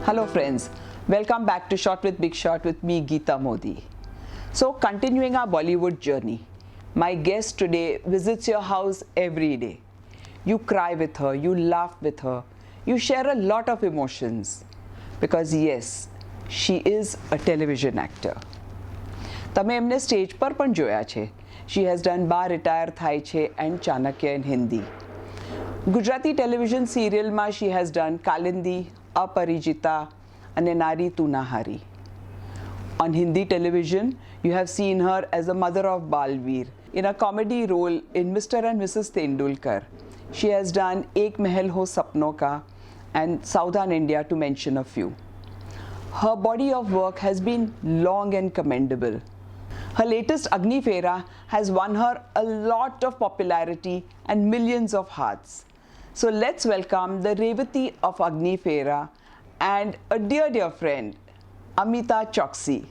Hello friends, welcome back to Shot with Big Shot with me Geeta Modi. So continuing our Bollywood journey, my guest today visits your house every day. You cry with her, you laugh with her, you share a lot of emotions because yes, she is a television actor. તમે એમને stage પર પણ જોયા છે. She has done Ba Retire થાય છે and Chanakya in Hindi. Gujarati television સિરિયલમાં she has done Kalindi, Aparichita અને નારી તું ના હારી. On Hindi television, you have seen her as the mother of Balveer in a comedy role in Mr. and Mrs. Tendulkar. She has done Ek Mahal Ho Sapnon Ka and Southern India to mention a few. Her body of work has been long and commendable. Her latest Ahantvaa has won her a lot of popularity and millions of hearts. So let's welcome the Revati of Ahantvaa and a dear friend, Amita Choksi.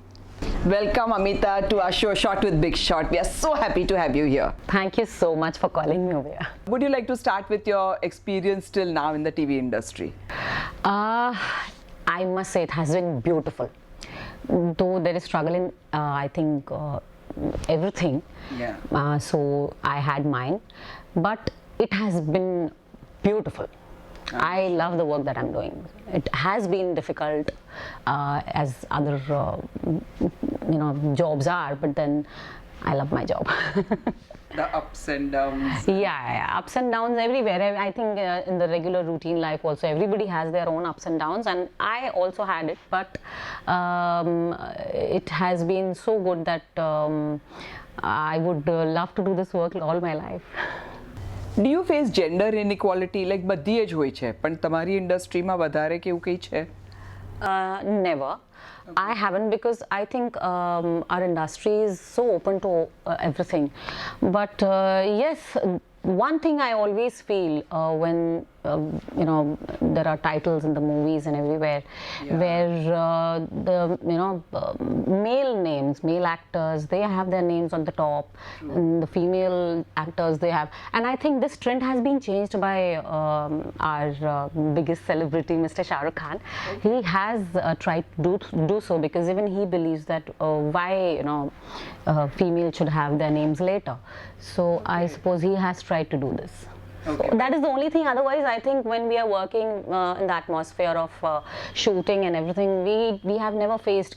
Welcome Amita to our show Shot with Big Shot. We are so happy to have you here. Thank you so much for calling me over here. Would you like to start with your experience till now in the TV industry? I must say it has been beautiful. Though there is struggle in, I think, everything. Yeah. So I had mine. But it has been beautiful. I love the work that I'm doing. It has been difficult as other, jobs are, but then I love my job. The ups and downs. Yeah, ups and downs everywhere. I think in the regular routine life also, everybody has their own ups and downs, and I also had it, but it has been so good that I would love to do this work all my life. Do you face gender inequality? Like બધી જ હોય છે, પણ તમારી ઇન્ડસ્ટ્રીમાં વધારે કે એવું કંઈ છે? Never. I haven't, because I think our industry is so open to everything. But yes, one thing I always feel when there are titles in the movies and everywhere, where the male names, male actors, they have their names on the top, and the female actors they have. And I think this trend has been changed by our biggest celebrity, Mr. Shah Rukh Khan. He has tried to do so, because even he believes that why female should have their names later. So I suppose he has tried to do this. Okay. So that is the only thing. Otherwise, I think when we are working in the atmosphere of shooting and everything, we have never faced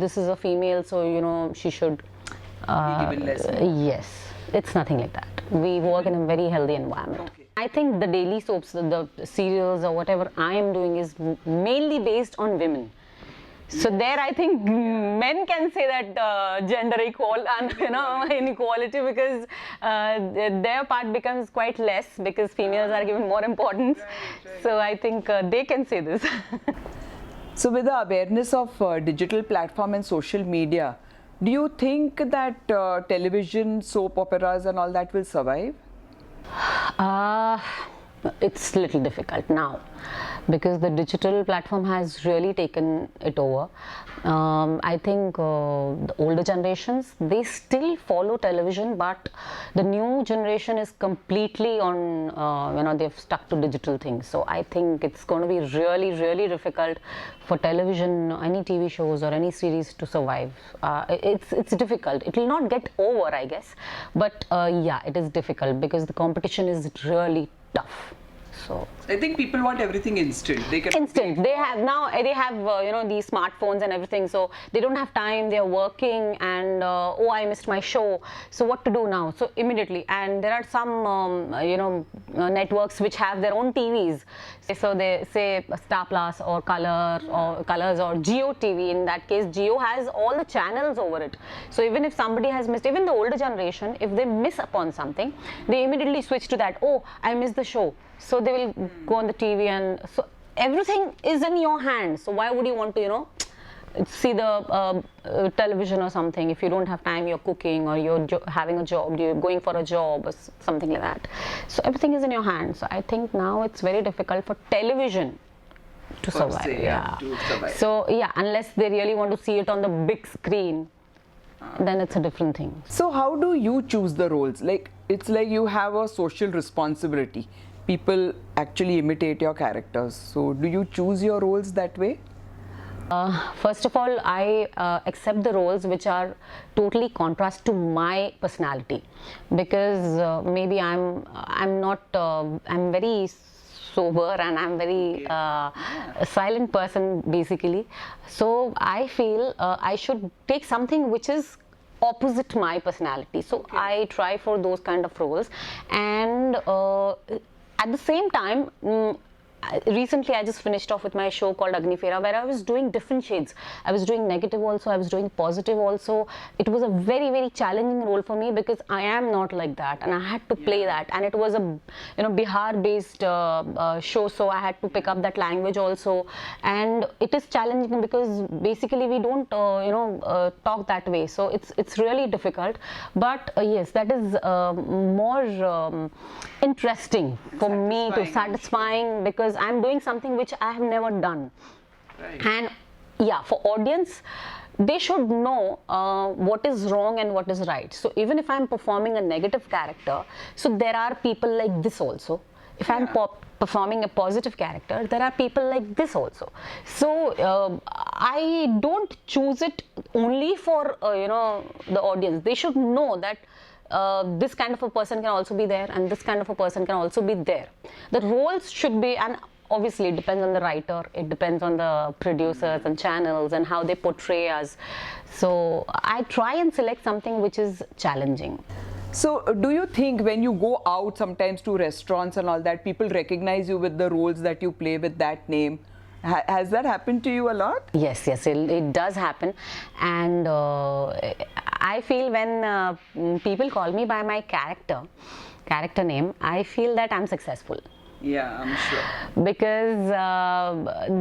this is a female, so she should be given less. Yes, it's nothing like that. We work in a very healthy environment. Okay. I think the daily soaps, the serials or whatever I am doing is mainly based on women. So there I think men can say that gender equal and inequality, because their part becomes quite less, because females are given more importance. Right. So I think they can say this. So with the awareness of digital platform and social media, do you think that television, soap operas and all that will survive? It's a little difficult now, because the digital platform has really taken it over. I think the older generations, they still follow television, but the new generation is completely on, they've stuck to digital things. So I think it's going to be really difficult for television, any TV shows or any series to survive. It's difficult. It will not get over, I guess. But yeah, it is difficult, because the competition is really tough. So I think people want everything instant. Instant. They have these smartphones and everything, so they don't have time. They are working, and I missed my show. So what to do now? So immediately, and there are some networks which have their own TVs. So they say Star Plus or Colors or Geo TV. In that case, Geo has all the channels over it. So even if somebody has missed, even the older generation, if they miss upon something, they immediately switch to that. Oh, I missed the show. So they will go on the TV, and so everything is in your hands. So why would you want to, see the television or something if you don't have time? You're cooking, or you're having a job, you're going for a job or something like that. So everything is in your hands. So I think now it's very difficult for television to survive. To survive. So yeah, unless they really want to see it on the big screen, then it's a different thing. So how do you choose the roles? Like, it's like you have a social responsibility. people actually imitate your characters. So do you choose your roles that way? First of all, I accept the roles which are totally contrast to my personality, because maybe I'm not I'm very sober and I'm very a silent person basically. So I feel I should take something which is opposite my personality. So I try for those kind of roles, and at the same time. Recently I just finished off with my show called Ahantvaa, where I was doing different shades. I was doing negative also, I was doing positive also. It was a very, very challenging role for me because I am not like that, and I had to play that. And it was a Bihar based show, so I had to pick up that language also. And it is challenging because basically we don't talk that way, so it's really difficult. But yes, that is more interesting for me, to satisfying, because I'm doing something which I have never done. Right. And yeah, for audience, they should know what is wrong and what is right. So even if I'm performing a negative character, so there are people like this also. If I'm performing a positive character, there are people like this also. So I don't choose it only for the audience. They should know that this kind of a person can also be there, and this kind of a person can also be there. The roles should be, and obviously it depends on the writer, it depends on the producers and channels and how they portray us. So I try and select something which is challenging. So do you think when you go out sometimes to restaurants and all that, people recognize you with the roles that you play with that name? Has that happened to you a lot? Yes, it does happen. And I feel when people call me by my character name, I feel that I'm successful. Yeah, I'm sure. Because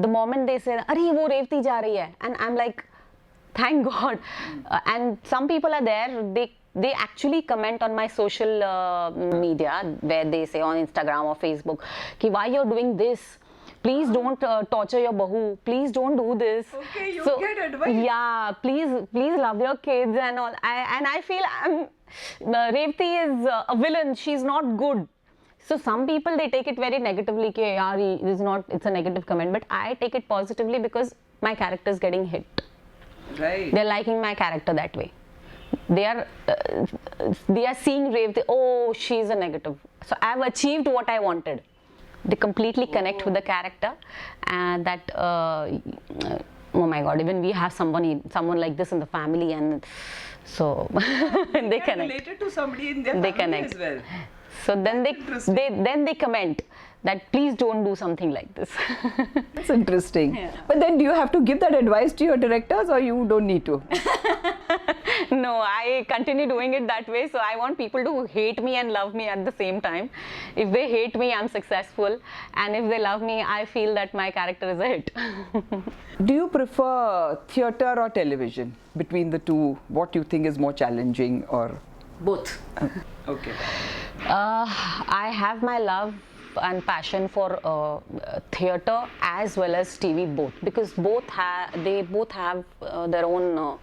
the moment they say, "Arey, wo Revati ja rahi hai," and I'm like, thank God. And some people are there, they actually comment on my social media, where they say on Instagram or Facebook, ki, "Why you're doing this? Please don't torture your bahu. Please don't do this." Okay, you get advice. Yeah, please love your kids and all. And I feel Revati is a villain. She's not good. So some people, they take it very negatively. Ki, yaar, it's a negative comment. But I take it positively because my character is getting hit. Right. They're liking my character that way. They are seeing Revati. Oh, she's a negative. So I've achieved what I wanted. They completely connect with the character, and that oh my God, even we have someone like this in the family, and so they connect. Related to somebody in their family connect as well. So then they comment that please don't do something like this. That's interesting. Yeah. But then do you have to give that advice to your directors, or you don't need to? No, I continue doing it that way. So I want people to hate me and love me at the same time. If they hate me, I'm successful. And if they love me, I feel that my character is a hit. Do you prefer theatre or television? Between the two, what do you think is more challenging, or? Both. Okay. I have my love and passion for theatre as well as TV, both, because they both have their own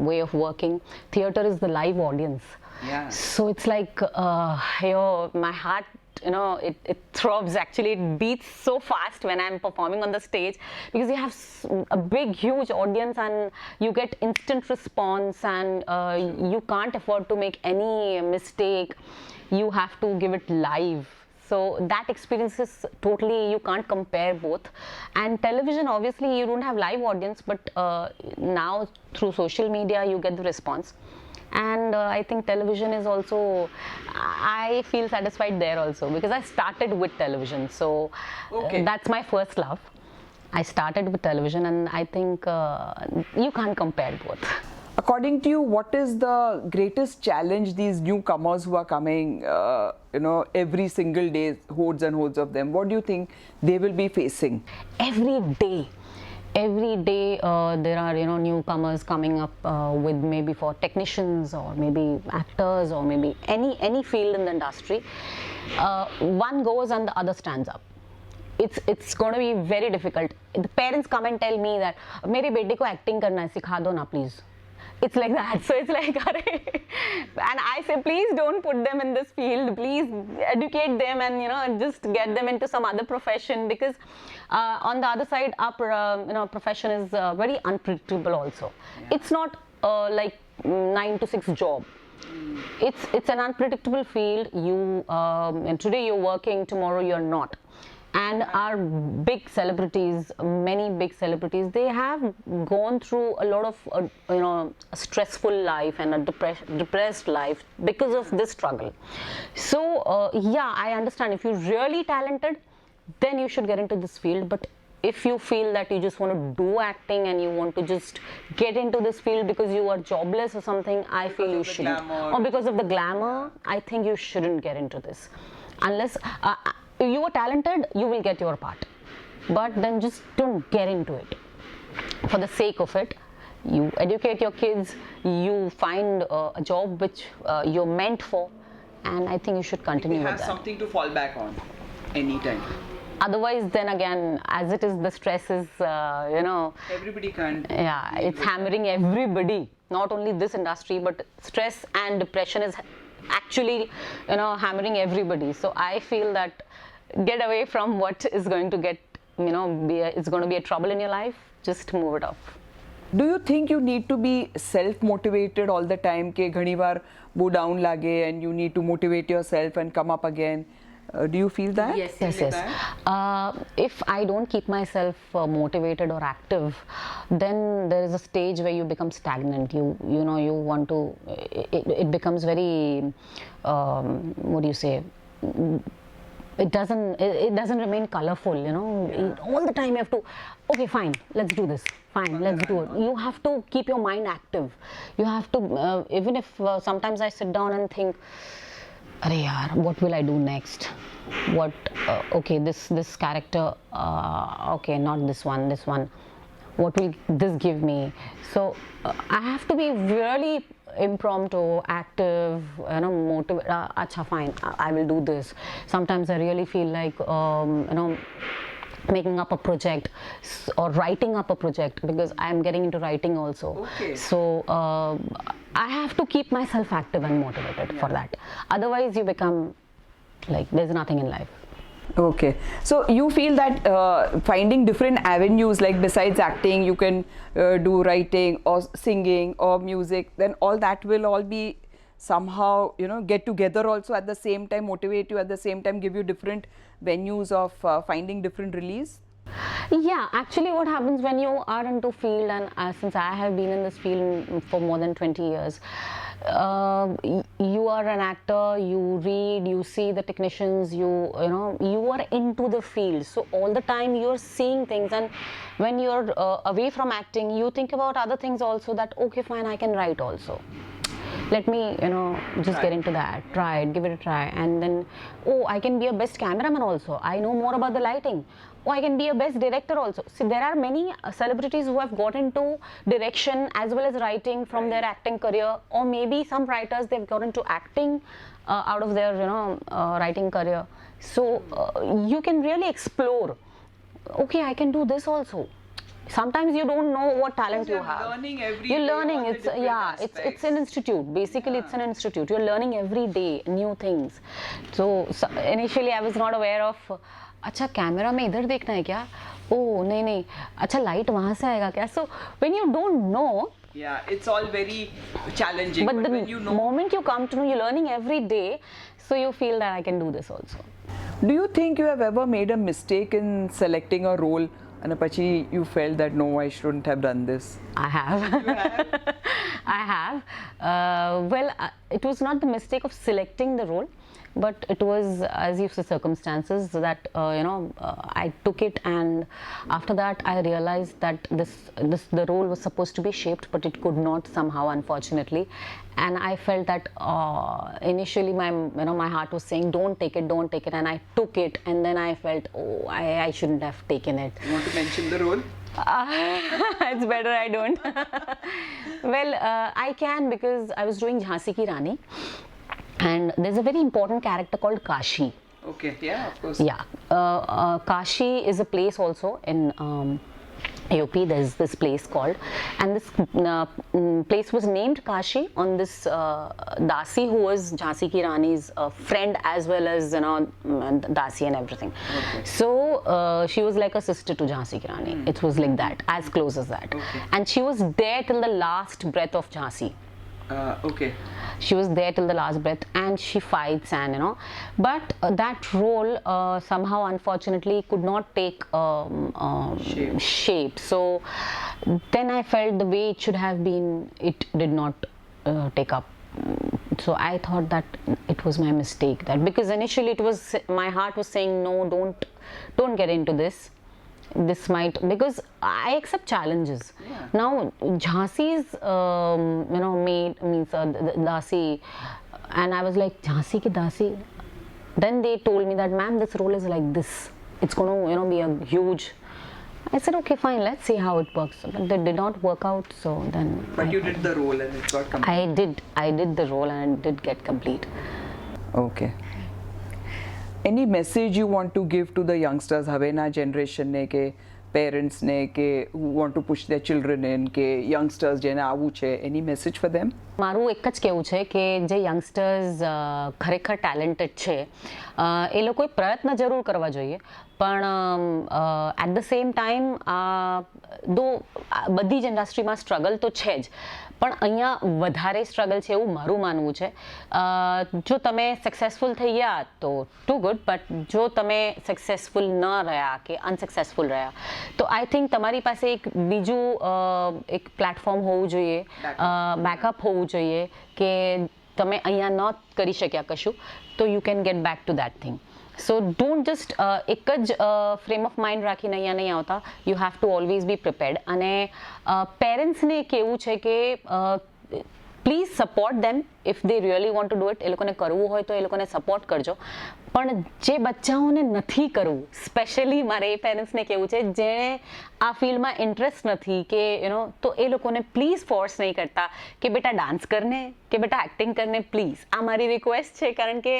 way of working. Theatre is the live audience. Yeah. So it's like my heart, it throbs, actually. It beats so fast when I'm performing on the stage, because you have a big, huge audience and you get instant response, and you can't afford to make any mistake. You have to give it live. So that experience is totally, you can't compare both. And television, obviously, you don't have live audience, but now through social media, you get the response. And I think television is also, I feel satisfied there also, because I started with television. So that's my first love. I started with television, and I think you can't compare both. According to you, what is the greatest challenge these newcomers who are coming, every single day, hordes and hordes of them, what do you think they will be facing? Every day there are newcomers coming up with maybe for technicians or maybe actors or maybe any field in the industry. One goes and the other stands up. It's going to be very difficult. The parents come and tell me that, "Mere bete ko acting karna hai, sikha do na please." it's like that. So it's like, and I say, please don't put them in this field. Please educate them and just get them into some other profession, because on the other side, our profession is very unpredictable also. Yeah. It's not like 9 to 6 job. It's an unpredictable field. And today you're working, tomorrow you're not. And our big celebrities, many big celebrities, they have gone through a lot of a stressful life and a depressed life because of this struggle. So yeah, I understand, if you're really talented, then you should get into this field. But if you feel that you just want to do acting and you want to just get into this field because you are jobless or something, I feel you shouldn't. Or because of the glamour, I think you shouldn't get into this. Unless you are talented, you will get your part. But then just don't get into it. For the sake of it, you educate your kids, you find a job which you're meant for, and I think you should continue with that. Have something to fall back on anytime. Otherwise, then again, as it is, the stress is, everybody can't. Yeah, it's hammering everybody, not only this industry, but stress and depression is actually, hammering everybody. So I feel that get away from what is going to get, it's going to be a trouble in your life. Just move it off. Do you think you need to be self-motivated all the time? Ke ghani baar wo down lage and you need to motivate yourself and come up again? Do you feel that? Yes. If I don't keep myself motivated or active, then there is a stage where you become stagnant. You want to. It becomes very. What do you say? It doesn't remain colorful. All the time you have to. Okay, fine. Let's do this. Fine, let's do it. You have to keep your mind active. You have to. Even if sometimes I sit down and think, Arey yaar, what will I do next? What? Okay, this character. Okay, not this one. This one. What will this give me? So I have to be really impromptu, active. Motivate. Acha, fine. I will do this. Sometimes I really feel like making up a project or writing up a project, because I am getting into writing also. Okay. So I have to keep myself active and motivated for that. Otherwise, you become like there's nothing in life. Okay. So you feel that finding different avenues, like besides acting, you can do writing or singing or music, then all that will all be somehow, get together also at the same time, motivate you at the same time, give you different venues of finding different release? Yeah, actually what happens when you are into field, and since I have been in this field for more than 20 years, you are an actor, you read, you see the technicians, you are into the field. So all the time you're seeing things, and when you're away from acting, you think about other things also, that okay, fine, I can write also. Let me, just get into that, try it, give it a try. And then, oh, I can be a best cameraman also. I know more about the lighting. Oh, I can be a best director also. See, there are many celebrities who have got into direction as well as writing from their acting career, or maybe some writers, they've got into acting out of their, writing career. So you can really explore. Okay, I can do this also. Sometimes you don't know what talent you have. You're learning. It's an institute. Basically, it's an institute. You're learning every day new things. So initially, I was not aware of. अच्छा camera में इधर देखना है क्या? Oh नहीं. अच्छा light वहाँ से आएगा क्या? So when you don't know. Yeah, it's all very challenging. But the when you know, moment you come to know, you're learning every day. So you feel that I can do this also. Do you think you have ever made a mistake in selecting a role? And Apache, you felt that no, I shouldn't have done this. I have. You have? I have. Well, it was not the mistake of selecting the role, but it was, as you say, circumstances that I took it, and after that I realized that the role was supposed to be shaped, but it could not somehow, unfortunately. And I felt that initially my heart was saying don't take it, and I took it, and then I felt, oh, I shouldn't have taken it. You want to mention the role? It's better I don't. Well, I can, because I was doing Jhansi Ki Rani, and there's a very important character called Kashi. Okay, yeah, of course. Yeah, Kashi is a place also in UP, there's this place called, and this place was named Kashi on this Dasi who was Jhansi ki Rani's friend, as well as, you know, Dasi and everything. Okay. So she was like a sister to Jhansi ki Rani. It was like that, as close as that. Okay. And she was there till the last breath of Jhansi. Okay. She was there till the last breath, and she fights, and you know, but that role somehow, unfortunately, could not take shape. So then I felt the way it should have been, it did not take up. So I thought that it was my mistake, that because initially it was, my heart was saying no, don't get into this. This might, because I accept challenges. Yeah. Now Jhansi's you know, maid means Dasi, and I was like, Jhansi ki Dasi. Then they told me that, ma'am, this role is like this, it's going to, you know, be a huge. I said, okay, fine, let's see how it works. But that did not work out, so then. But you did the role and it got complete. I did the role and it did get complete. Okay. Any message you want to give to the youngsters, Havena generation ne ke parents ne ke who want to push their children in, ke youngsters jene avu che, any message for them? મારું એક જ કહેવું છે કે જે youngsters ખરેખર talented છે એ લોકોએ પ્રયત્ન જરૂર કરવા જોઈએ, પણ એટ ધ સેમ ટાઈમ દો બધી જ ઇન્ડસ્ટ્રીમાં સ્ટ્રગલ તો છે જ, પણ અહીંયા વધારે સ્ટ્રગલ છે એવું મારું માનવું છે. જો તમે સક્સેસફુલ થઈ ગયા તો ટુ ગુડ, બટ જો તમે સક્સેસફુલ ન રહ્યા કે અનસક્સેસફુલ રહ્યા તો આઈ થિંક તમારી પાસે એક બીજું એક પ્લેટફોર્મ હોવું જોઈએ, બેકઅપ હોવું જોઈએ કે તમે અહીંયા ન કરી શક્યા કશું તો you can get back to that thing. So don't just એક જ ફ્રેમ ઓફ માઇન્ડ રાખીને અહીંયા નહીં આવતા, you have to always be prepared. અને પેરેન્ટ્સને કહેવું છે કે please support them if they really want to do it. એ લોકોને કરવું હોય તો એ લોકોને સપોર્ટ કરજો, પણ જે બચ્ચાઓને નથી કરવું, સ્પેશિયલી મારે એ પેરેન્ટ્સને કહેવું છે જેણે આ ફિલ્ડમાં ઇન્ટરેસ્ટ નથી કે યુ નો, તો એ લોકોને પ્લીઝ ફોર્સ નહીં કરતા કે બેટા ડાન્સ કરને કે બેટા એક્ટિંગ કરને, પ્લીઝ. આ મારી રિક્વેસ્ટ છે, કારણ કે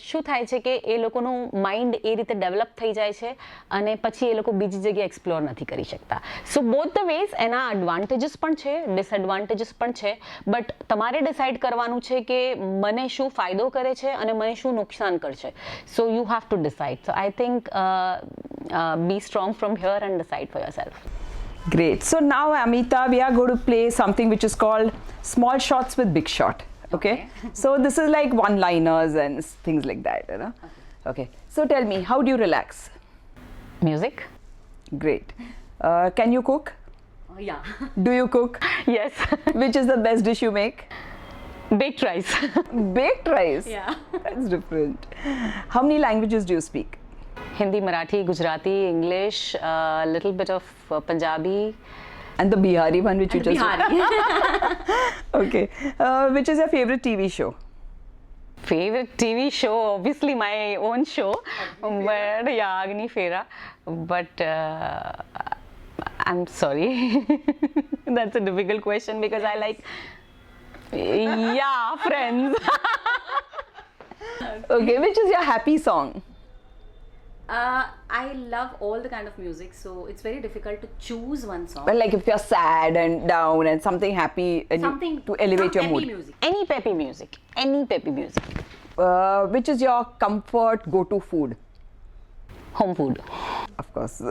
શું થાય છે કે એ લોકોનું માઇન્ડ એ રીતે ડેવલપ થઈ જાય છે અને પછી એ લોકો બીજી જગ્યાએ એક્સપ્લોર નથી કરી શકતા. સો બોથ ધ વેઝ એના એડવાન્ટેજીસ પણ છે, ડિસએડવાન્ટેજીસ પણ છે, બટ તમારે ડિસાઇડ કરવાનું છે કે મને શું ફાયદો કરે છે અને મને શું નુકસાન કરશે. So you have two decide. So I think be strong from here and decide for yourself. Great. So now, Amita, we are going to play something which is called small shots with big shot. Okay. So this is like one-liners and things like that, you know. Okay. So tell me, how do you relax? Music. Great. Can you cook? Yeah. Do you cook? Yes. Which is the best dish you make? Baked rice. Baked rice? Yeah. That's different. How many languages do you speak? Hindi, Marathi, Gujarati, English, little bit of Punjabi. And the Bihari one which you just... Bihari. Okay. Which is your favorite TV show? Favorite TV show, obviously my own show. But yeah, Ahantvaa. But I'm sorry. That's a difficult question because I like... Yeah, Friends. Okay, which is your happy song? I love all the kind of music, so it's very difficult to choose one song. Well, like if you're sad and down and something happy and Something to elevate your mood. music. Any peppy music. Any peppy music. Which is your comfort go-to food? Home food. Of course.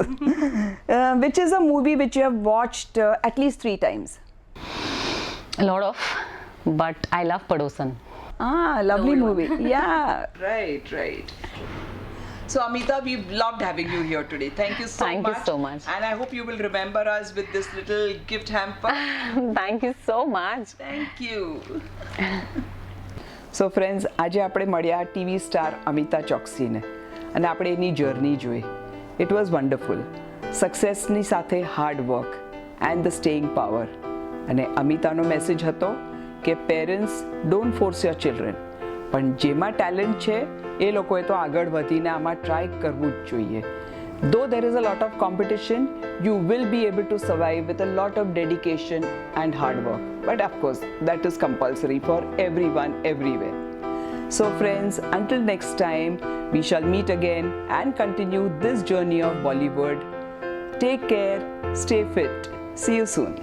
Which is a movie which you have watched at least 3 times? A lot of, but I love Padosan. Ah, lovely movie. Yeah. Right. So Amita, we've loved having you here today. Thank you so much. Thank you so much. And I hope you will remember us with this little gift hamper. Thank you so much. Thank you. So friends, આજે આપણે મળ્યા TV star Amita ચોકસીને અને આપણે એની journey જોઈ. It was wonderful. સક્સેસની સાથે hard work and the staying power. અને અમિતાનો message હતો કે parents don't force your children, પણ જેમાં ટેલેન્ટ છે એ લોકોએ તો આગળ વધીને આમાં ટ્રાય કરવું જ જોઈએ. Though there is a lot of competition, you will be able to survive with a lot of dedication and hard work. But of course, that is compulsory for everyone, everywhere. So friends, until next time, we shall meet again and continue this journey of Bollywood. Take care, stay fit. See you soon.